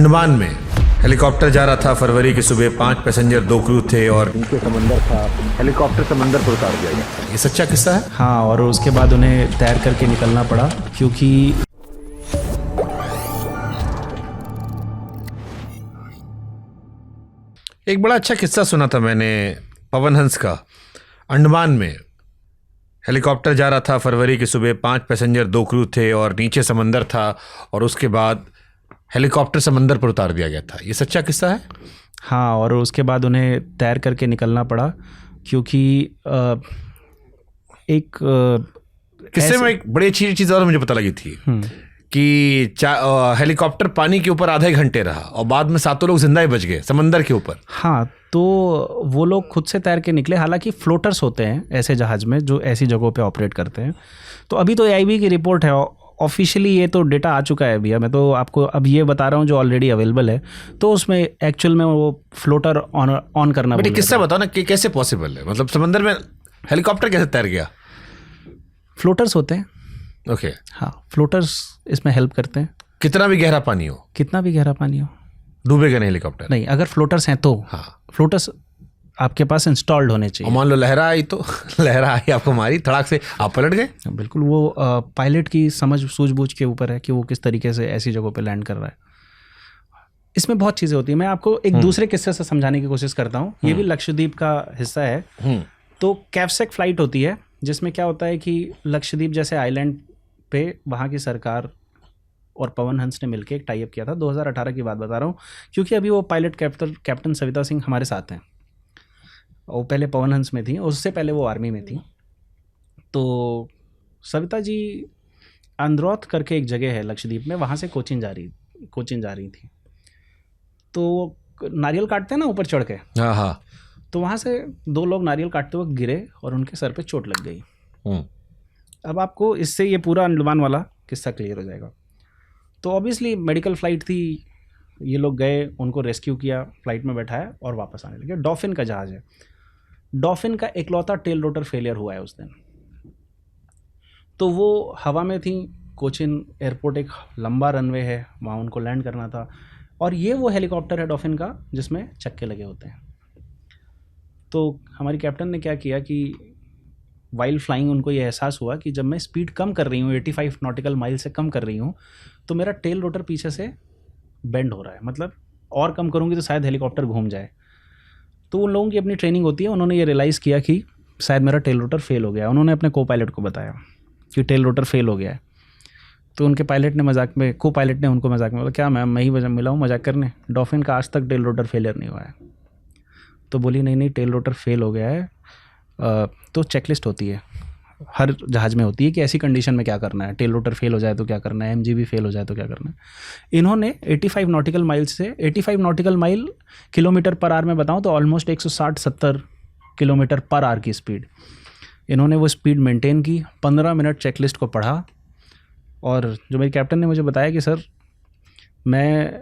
अंडमान में हेलीकॉप्टर जा रहा था। फरवरी की सुबह 5 पैसेंजर 2 क्रू थे और नीचे समंदर था। हेलीकॉप्टर समंदर पर उतार दिया गया। ये सच्चा किस्सा है। हाँ, और उसके बाद उन्हें तैर करके निकलना पड़ा क्योंकि एक बड़ा अच्छा किस्सा सुना था मैंने पवन हंस का। अंडमान में हेलीकॉप्टर जा रहा था। फरवरी की सुबह 5 पैसेंजर 2 क्रू थे और नीचे समंदर था और उसके बाद हेलीकॉप्टर समंदर पर उतार दिया गया था। ये सच्चा किस्सा है। हाँ, और उसके बाद उन्हें तैर करके निकलना पड़ा क्योंकि किस्से में एक बड़ी अच्छी चीज़ और मुझे पता लगी थी कि हेलीकॉप्टर पानी के ऊपर आधे घंटे रहा और बाद में 7 लोग जिंदा ही बच गए समंदर के ऊपर। हाँ, तो वो लोग खुद से तैर के निकले। हालांकि फ्लोटर्स होते हैं ऐसे जहाज़ में जो ऐसी जगहों पे ऑपरेट करते हैं। तो अभी तो AIB की रिपोर्ट है, ऑफिशियली ये तो डेटा आ चुका है भैया। मैं तो आपको अब ये बता रहा हूँ जो ऑलरेडी अवेलेबल है। तो उसमें एक्चुअल में वो फ्लोटर ऑन करना। बट किस्सा बताओ ना कि कैसे पॉसिबल है, मतलब समंदर में हेलीकॉप्टर कैसे तैर गया। फ्लोटर्स होते हैं। ओके। हाँ, फ्लोटर्स इसमें हेल्प करते हैं। कितना भी गहरा पानी हो, कितना भी गहरा पानी हो, डूबेगा नहीं हेलीकॉप्टर। नहीं, अगर फ्लोटर्स हैं तो। हाँ, फ्लोटर्स आपके पास इंस्टॉल्ड होने चाहिए। और मान लो लहरा आई तो लहरा आई आपको मारी, धड़ाक से आप पलट गए। बिल्कुल, वो पायलट की समझ सूझबूझ के ऊपर है कि वो किस तरीके से ऐसी जगहों पे लैंड कर रहा है। इसमें बहुत चीज़ें होती हैं। मैं आपको एक दूसरे किस्से से समझाने की कोशिश करता हूँ। ये भी लक्षद्वीप का हिस्सा है। तो कैवसेक फ्लाइट होती है जिसमें क्या होता है कि लक्षद्वीप जैसे आइलैंड पे वहाँ की सरकार और पवन हंस ने मिलकर एक टाई अप किया था। 2018 की बात बता रहा हूँ क्योंकि अभी वो पायलट कैप्टन सविता सिंह हमारे साथ हैं। वो पहले पवन हंस में थी, उससे पहले वो आर्मी में थी। तो सविता जी अंद्रौथ करके एक जगह है लक्षद्वीप में, वहाँ से कोचिन जा रही थी। तो नारियल काटते हैं ना ऊपर चढ़ के। हाँ हाँ। तो वहाँ से 2 लोग नारियल काटते हुए गिरे और उनके सर पे चोट लग गई। अब आपको इससे ये पूरा अंडमान वाला किस्सा क्लियर हो जाएगा। तो ऑब्वियसली मेडिकल फ़्लाइट थी, ये लोग गए, उनको रेस्क्यू किया, फ्लाइट में बैठाया और वापस आने लगे। डॉल्फिन का जहाज़ है। डॉल्फिन का इकलौता टेल रोटर फेलियर हुआ है उस दिन। तो वो हवा में थी। कोचिन एयरपोर्ट एक लंबा रनवे है, वहाँ उनको लैंड करना था। और ये वो हेलीकॉप्टर है डॉल्फिन का जिसमें चक्के लगे होते हैं। तो हमारी कैप्टन ने क्या किया कि वाइल फ्लाइंग उनको ये एहसास हुआ कि जब मैं स्पीड कम कर रही हूँ, 85 नॉटिकल माइल से कम कर रही हूँ, तो मेरा टेल रोटर पीछे से बेंड हो रहा है। मतलब और कम करूँगी तो शायद हेलीकॉप्टर घूम जाए। तो उन लोगों की अपनी ट्रेनिंग होती है। उन्होंने ये रियलाइज़ किया कि शायद मेरा टेल रोटर फेल हो गया। उन्होंने अपने को पायलट को बताया कि टेल रोटर फेल हो गया है। तो उनके पायलट ने को पायलट ने उनको मजाक में बोला, क्या मैम मैं ही मिला हूँ मजाक करने, डॉल्फिन का आज तक टेल रोटर फेलियर नहीं हुआ है। तो बोली नहीं टेल रोटर फेल हो गया है। तो चेकलिस्ट होती है, हर जहाज़ में होती है कि ऐसी कंडीशन में क्या करना है, टेल रोटर फेल हो जाए तो क्या करना है, MGB फेल हो जाए तो क्या करना है। इन्होंने 85 नॉटिकल माइल से 85 nautical mile kilometre per hour में बताऊं तो ऑलमोस्ट 160-70 किलोमीटर पर आवर की स्पीड, इन्होंने वो स्पीड मेंटेन की। 15 मिनट चेकलिस्ट को पढ़ा। और जो मेरी कैप्टन ने मुझे बताया कि सर मैं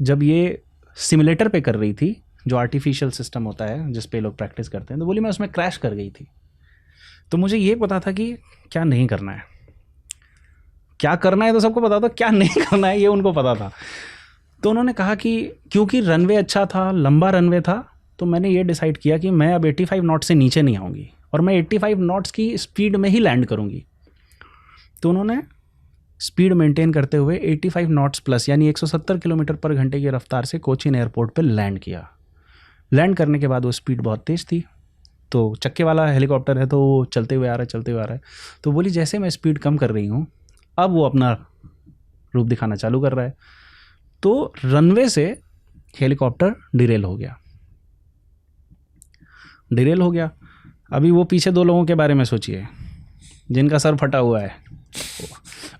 जब ये सिमुलेटर पे कर रही थी, जो आर्टिफिशियल सिस्टम होता है जिस पे लोग प्रैक्टिस करते हैं, तो बोली मैं उसमें क्रैश कर गई थी। तो मुझे ये पता था कि क्या नहीं करना है। क्या करना है तो सबको पता था, क्या नहीं करना है ये उनको पता था। तो उन्होंने कहा कि क्योंकि रनवे अच्छा था, लंबा रनवे था, तो मैंने ये डिसाइड किया कि मैं अब 85 नॉट से नीचे नहीं आऊँगी और मैं 85 नॉट्स की स्पीड में ही लैंड करूँगी। तो उन्होंने स्पीड मेंटेन करते हुए 85 नॉट्स प्लस यानी 170 किलोमीटर पर घंटे की रफ्तार से कोचिन एयरपोर्ट पर लैंड किया। लैंड करने के बाद वो स्पीड बहुत तेज़ थी। तो चक्के वाला हेलीकॉप्टर है तो वो चलते हुए आ रहा है। तो बोली जैसे मैं स्पीड कम कर रही हूँ, अब वो अपना रूप दिखाना चालू कर रहा है। तो रनवे से हेलीकॉप्टर डिरेल हो गया। अभी वो पीछे 2 लोगों के बारे में सोचिए जिनका सर फटा हुआ है।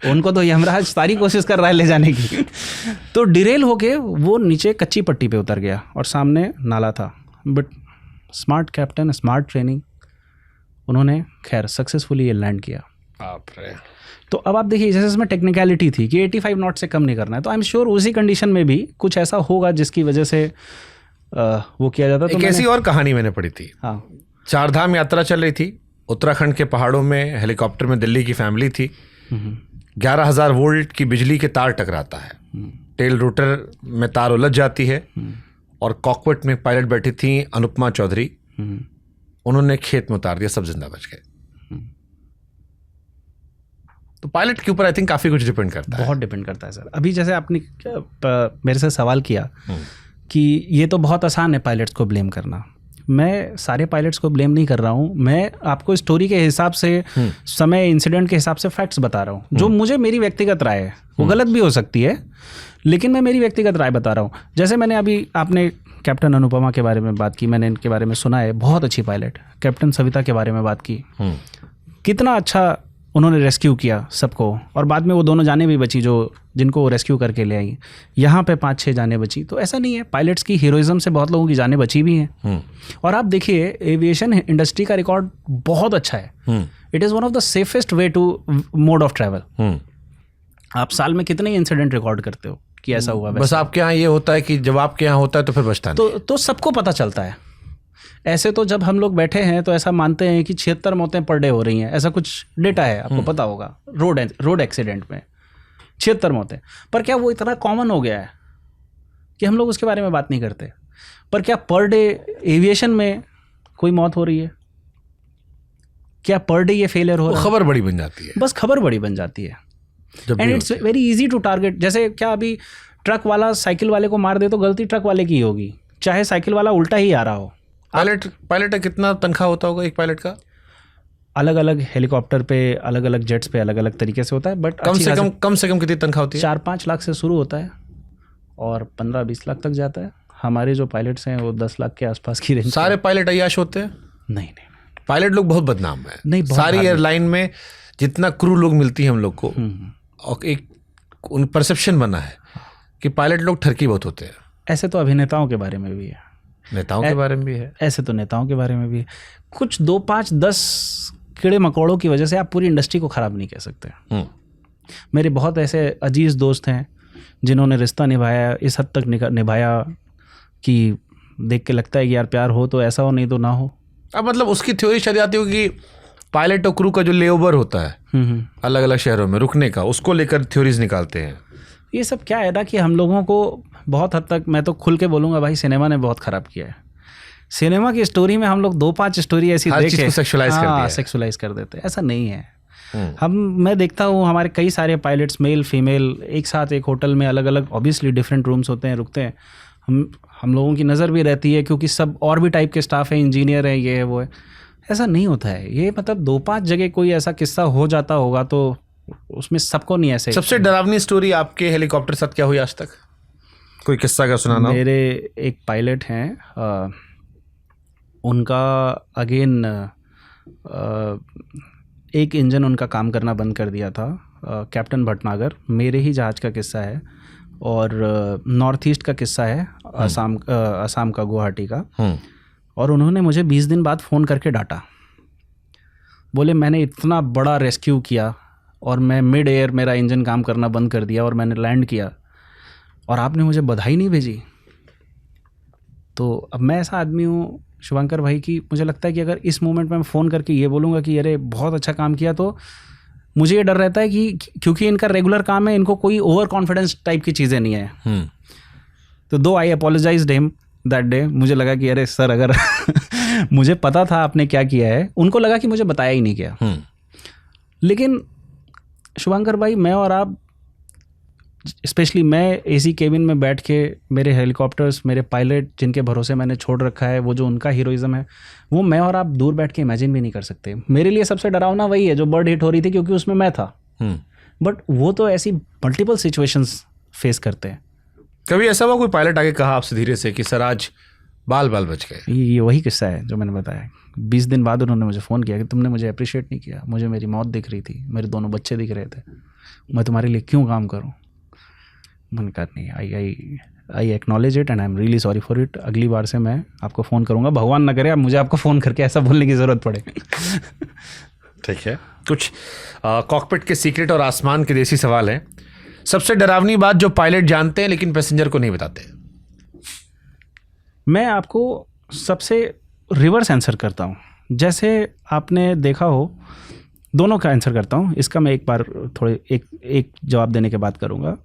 उनको तो यमराज सारी कोशिश कर रहा है ले जाने की। तो डिरेल होके वो नीचे कच्ची पट्टी पे उतर गया और सामने नाला था। But smart captain, smart training, उन्होंने खैर सक्सेसफुली ये लैंड किया। तो अब आप देखिए जैसे इसमें टेक्निकलिटी थी कि 85 नॉट से कम नहीं करना है। तो आई एम श्योर उसी कंडीशन में भी कुछ ऐसा होगा जिसकी वजह से वो किया जाता। तो एक ऐसी और कहानी मैंने पढ़ी थी। हाँ, 4 धाम यात्रा चल रही थी उत्तराखंड के पहाड़ों में। हेलीकॉप्टर में दिल्ली की फैमिली थी। 11,000 वोल्ट की बिजली के तार टकराता है। टेल रोटर में तार उलझ जाती है और कॉकपिट में पायलट बैठी थी अनुपमा चौधरी, उन्होंने खेत में उतार दिया, सब जिंदा बच गए। तो पायलट के ऊपर आई थिंक काफी कुछ डिपेंड करता है। बहुत डिपेंड करता है सर। अभी जैसे आपने मेरे से सवाल किया कि ये तो बहुत आसान है पायलट्स को ब्लेम करना, मैं सारे पायलट्स को ब्लेम नहीं कर रहा हूँ, मैं आपको स्टोरी के हिसाब से, समय, इंसिडेंट के हिसाब से फैक्ट्स बता रहा हूँ, जो मुझे मेरी व्यक्तिगत राय है, वो गलत भी हो सकती है लेकिन मैं मेरी व्यक्तिगत राय बता रहा हूँ। जैसे मैंने अभी, आपने कैप्टन अनुपमा के बारे में बात की, मैंने इनके बारे में सुना है, बहुत अच्छी पायलट। कैप्टन सविता के बारे में बात की, कितना अच्छा उन्होंने रेस्क्यू किया सबको, और बाद में वो दोनों जानें भी बची जो जिनको वो रेस्क्यू करके ले आई। यहाँ पे 5-6 जानें बची। तो ऐसा नहीं है, पायलट्स की हीरोइज्म से बहुत लोगों की जानें बची भी हैं। और आप देखिए एविएशन इंडस्ट्री का रिकॉर्ड बहुत अच्छा है। It is one of the safest way to mode of travel. आप साल में कितने इंसिडेंट रिकॉर्ड करते हो कि ऐसा हुआ? बस आपके यहाँ ये होता है कि जब आपके यहाँ होता है तो फिर बचता नहीं। तो सबको पता चलता है। ऐसे तो जब हम लोग बैठे हैं तो ऐसा मानते हैं कि 76 मौतें पर डे हो रही हैं, ऐसा कुछ डेटा है, आपको पता होगा। रोड एक्सीडेंट में 76 मौतें, पर क्या वो इतना कॉमन हो गया है कि हम लोग उसके बारे में बात नहीं करते? पर क्या पर डे एविएशन में कोई मौत हो रही है? क्या पर डे ये फेलियर हो रहा है? खबर बड़ी बन जाती है, बस खबर बड़ी बन जाती है। And it's very easy to target. जैसे क्या अभी ट्रक वाला साइकिल वाले को मार दे तो गलती ट्रक वाले की होगी, चाहे साइकिल वाला उल्टा ही आ रहा हो। पायलट का कितना तनख्वाह होता होगा एक पायलट का? अलग अलग हेलीकॉप्टर पे, अलग अलग जेट्स पे अलग अलग तरीके से होता है, बट कम से कम कितनी तनख्वाह होती है? 4-5 लाख से शुरू होता है और 15-20 लाख तक जाता है। हमारे जो पायलट्स हैं वो 10 लाख के आसपास की रेंज। सारे पायलट अय्याश होते हैं? नहीं, पायलट लोग बहुत बदनाम है। नहीं, सारी एयरलाइन में जितना क्रू लोग मिलती है हम लोग को, और एक उन परसेप्शन बना है कि पायलट लोग ठरकी बहुत होते हैं। ऐसे तो अभिनेताओं के बारे में भी है, नेताओं के बारे में भी है, ऐसे तो नेताओं के बारे में भी है। कुछ 2, 5, 10 कीड़े मकोड़ों की वजह से आप पूरी इंडस्ट्री को ख़राब नहीं कह सकते। मेरे बहुत ऐसे अजीज़ दोस्त हैं जिन्होंने रिश्ता निभाया, इस हद तक निभाया कि देख के लगता है कि यार प्यार हो तो ऐसा हो, नहीं तो ना हो। अब मतलब उसकी थ्योरी शायद आती होगी कि पायलट और क्रू का जो लेओवर होता है अलग अलग शहरों में रुकने का, उसको लेकर थ्योरीज निकालते हैं। ये सब क्या है ना कि हम लोगों को बहुत हद तक, मैं तो खुल के बोलूँगा भाई, सिनेमा ने बहुत ख़राब किया है। सिनेमा की स्टोरी में हम लोग 2-5 स्टोरी ऐसी देख के सेक्सुअलाइज कर देते हैं। ऐसा नहीं है। मैं देखता हूँ हमारे कई सारे पायलट्स, मेल फीमेल, एक साथ एक होटल में अलग अलग, ऑब्वियसली डिफरेंट रूम्स होते हैं, रुकते हैं। हम लोगों की नज़र भी रहती है क्योंकि सब और भी टाइप के स्टाफ हैं, इंजीनियर हैं, ये है वो है। ऐसा नहीं होता है। ये मतलब 2-5 जगह कोई ऐसा किस्सा हो जाता होगा तो उसमें सबको नहीं ऐसे। सबसे डरावनी स्टोरी आपके हेलीकॉप्टर साथ क्या हुई आज तक? कोई किस्सा का सुनाना? मेरे एक पायलट हैं, उनका अगेन एक इंजन उनका काम करना बंद कर दिया था। कैप्टन भटनागर, मेरे ही जहाज़ का किस्सा है और नॉर्थ ईस्ट का किस्सा है, असम का, गुवाहाटी का। और उन्होंने मुझे 20 दिन बाद फ़ोन करके डांटा, बोले मैंने इतना बड़ा रेस्क्यू किया और मैं मिड एयर मेरा इंजन काम करना बंद कर दिया और मैंने लैंड किया और आपने मुझे बधाई नहीं भेजी। तो अब मैं ऐसा आदमी हूँ शुभंकर भाई कि मुझे लगता है कि अगर इस मोमेंट में मैं फ़ोन करके ये बोलूँगा कि अरे बहुत अच्छा काम किया, तो मुझे ये डर रहता है कि क्योंकि इनका रेगुलर काम है, इनको कोई ओवर कॉन्फिडेंस टाइप की चीज़ें नहीं है। तो दो आई अपोलोजाइज्ड हिम दैट डे। मुझे लगा कि अरे सर, अगर मुझे पता था आपने क्या किया है। उनको लगा कि मुझे बताया ही नहीं किया। लेकिन शुभंकर भाई, मैं और आप, स्पेशली मैं एसी केबिन में बैठ के, मेरे हेलीकॉप्टर्स, मेरे पायलट जिनके भरोसे मैंने छोड़ रखा है, वो जो उनका हीरोइज्म है, वो मैं और आप दूर बैठ के इमेजिन भी नहीं कर सकते। मेरे लिए सबसे डरावना वही है जो बर्ड हिट हो रही थी, क्योंकि उसमें मैं था। बट वो तो ऐसी मल्टीपल सिचुएशंस फेस करते हैं। कभी ऐसा हुआ कोई पायलट आके कहा आपसे धीरे से कि सर आज बाल बच गए? ये वही किस्सा है जो मैंने बताया। 20 दिन बाद उन्होंने मुझे फ़ोन किया कि तुमने मुझे अप्रिशिएट नहीं किया, मुझे मेरी मौत दिख रही थी, मेरे 2 बच्चे दिख रहे थे, मैं तुम्हारे लिए क्यों काम करूं? मैंने कहा नहीं, I acknowledge it and I am really sorry for it. अगली बार से मैं आपको फ़ोन करूंगा, भगवान ना करे अब मुझे आपको फ़ोन करके ऐसा बोलने की ज़रूरत पड़े। ठीक है, कुछ कॉकपिट के सीक्रेट और आसमान के देसी सवाल हैं। सबसे डरावनी बात जो पायलट जानते हैं लेकिन पैसेंजर को नहीं बताते? मैं आपको सबसे रिवर्स आंसर करता हूँ। जैसे आपने देखा हो, दोनों का आंसर करता हूँ। इसका मैं एक बार थोड़े एक जवाब देने के बाद करूँगा।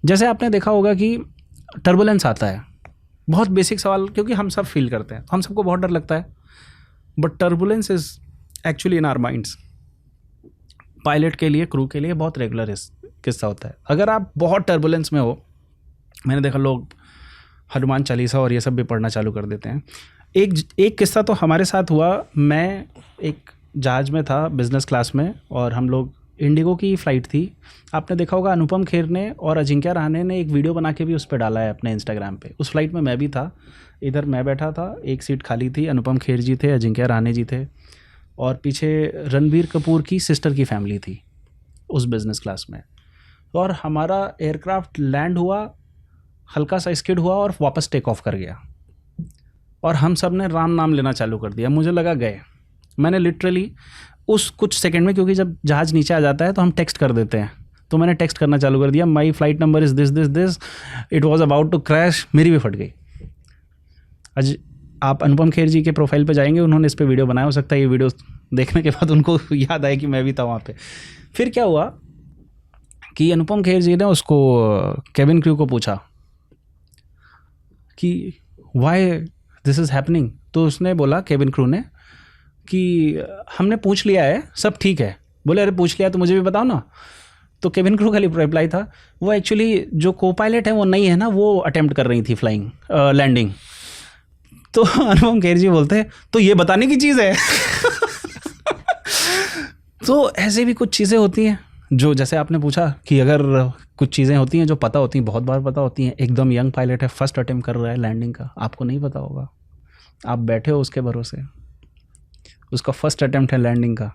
जैसे आपने देखा होगा कि टर्बुलेंस आता है, बहुत बेसिक सवाल, क्योंकि हम सब फील करते हैं, हम सबको बहुत डर लगता है, but turbulence is actually in our minds. Pilot के लिए, क्रू के लिए बहुत रेगुलर किस्सा होता है। अगर आप बहुत टर्बुलेंस में हो, मैंने देखा लोग हनुमान चालीसा और ये सब भी पढ़ना चालू कर देते हैं। एक किस्सा तो हमारे साथ हुआ। मैं एक जहाज़ में था बिज़नेस क्लास में, और हम लोग इंडिगो की फ़्लाइट थी। आपने देखा होगा अनुपम खेर ने और अजिंक्य रहाणे ने एक वीडियो बना के भी उस पर डाला है अपने इंस्टाग्राम पे। उस फ्लाइट में मैं भी था, इधर मैं बैठा था, एक सीट खाली थी, अनुपम खेर जी थे, अजिंक्य रहाणे जी थे, और पीछे रणबीर कपूर की सिस्टर की फैमिली थी उस बिज़नेस क्लास में। और हमारा एयरक्राफ्ट लैंड हुआ, हल्का सा स्किड हुआ और वापस टेक ऑफ कर गया, और हम सब ने राम नाम लेना चालू कर दिया। मुझे लगा गए। मैंने लिटरली उस कुछ सेकंड में, क्योंकि जब जहाज़ नीचे आ जाता है तो हम टेक्स्ट कर देते हैं, तो मैंने टेक्स्ट करना चालू कर दिया, my flight number is this this this, it was about to crash. मेरी भी फट गई। आज आप अनुपम खेर जी के प्रोफाइल पे जाएंगे, उन्होंने इस पर वीडियो बनाया, हो सकता है ये वीडियो देखने के बाद उनको याद आए कि मैं भी था वहाँ पे। फिर क्या हुआ कि अनुपम खेर जी ने उसको केबिन क्रू को पूछा कि वाई दिस इज़ हैपनिंग। तो उसने बोला, केबिन क्रू ने, कि हमने पूछ लिया है, सब ठीक है। बोले अरे पूछ लिया तो मुझे भी बताओ ना। तो केबिन क्रू का रिप्लाई था, वो एक्चुअली जो को पायलट है वो नहीं है ना, वो अटेम्प्ट कर रही थी फ्लाइंग लैंडिंग। तो अनुपम खेर जी बोलते हैं तो ये बताने की चीज़ है। तो ऐसे भी कुछ चीज़ें होती हैं जो, जैसे आपने पूछा कि अगर कुछ चीज़ें होती हैं जो पता होती हैं, बहुत बार पता होती हैं। एकदम यंग पायलट है, फर्स्ट अटेम्प्ट कर रहा है लैंडिंग का, आपको नहीं पता होगा, आप बैठे हो उसके भरोसे, उसका फर्स्ट अटेम्प्ट है लैंडिंग का।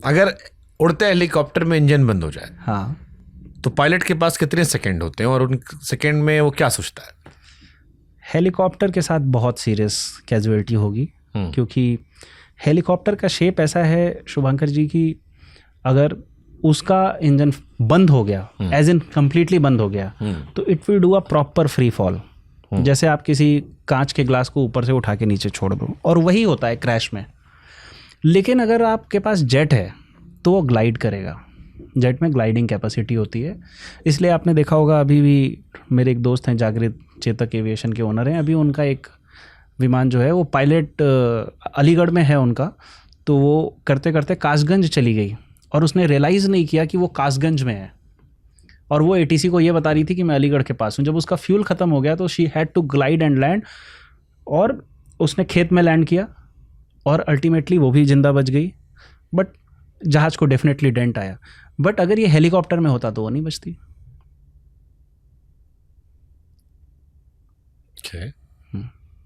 अगर उड़ते हेलीकॉप्टर में इंजन बंद हो जाए, हाँ, तो पायलट के पास कितने सेकंड होते हैं और उन सेकंड में वो क्या सोचता है? हेलीकॉप्टर के साथ बहुत सीरियस कैजुअलिटी होगी, क्योंकि हेलीकॉप्टर का शेप ऐसा है शुभंकर जी कि अगर उसका इंजन बंद हो गया, एज इन कंप्लीटली बंद हो गया, तो it will do a proper free fall. जैसे आप किसी कांच के ग्लास को ऊपर से उठा के नीचे छोड़ दो, और वही होता है क्रैश में। लेकिन अगर आपके पास जेट है तो वो ग्लाइड करेगा। जेट में ग्लाइडिंग कैपेसिटी होती है, इसलिए आपने देखा होगा, अभी भी मेरे एक दोस्त हैं जागृत, चेतक एविएशन के ओनर हैं, अभी उनका एक विमान जो है वो पायलट अलीगढ़ में है उनका, तो वो करते करते कासगंज चली गई और उसने रियलाइज़ नहीं किया कि वो कासगंज में है, और वो एटीसी को ये बता रही थी कि मैं अलीगढ़ के पास हूँ। जब उसका फ्यूल ख़त्म हो गया तो she had to glide and land, और उसने खेत में लैंड किया, और अल्टीमेटली वो भी जिंदा बच गई, बट जहाज़ को डेफिनेटली डेंट आया। बट अगर ये हेलीकॉप्टर में होता तो वो नहीं बचती।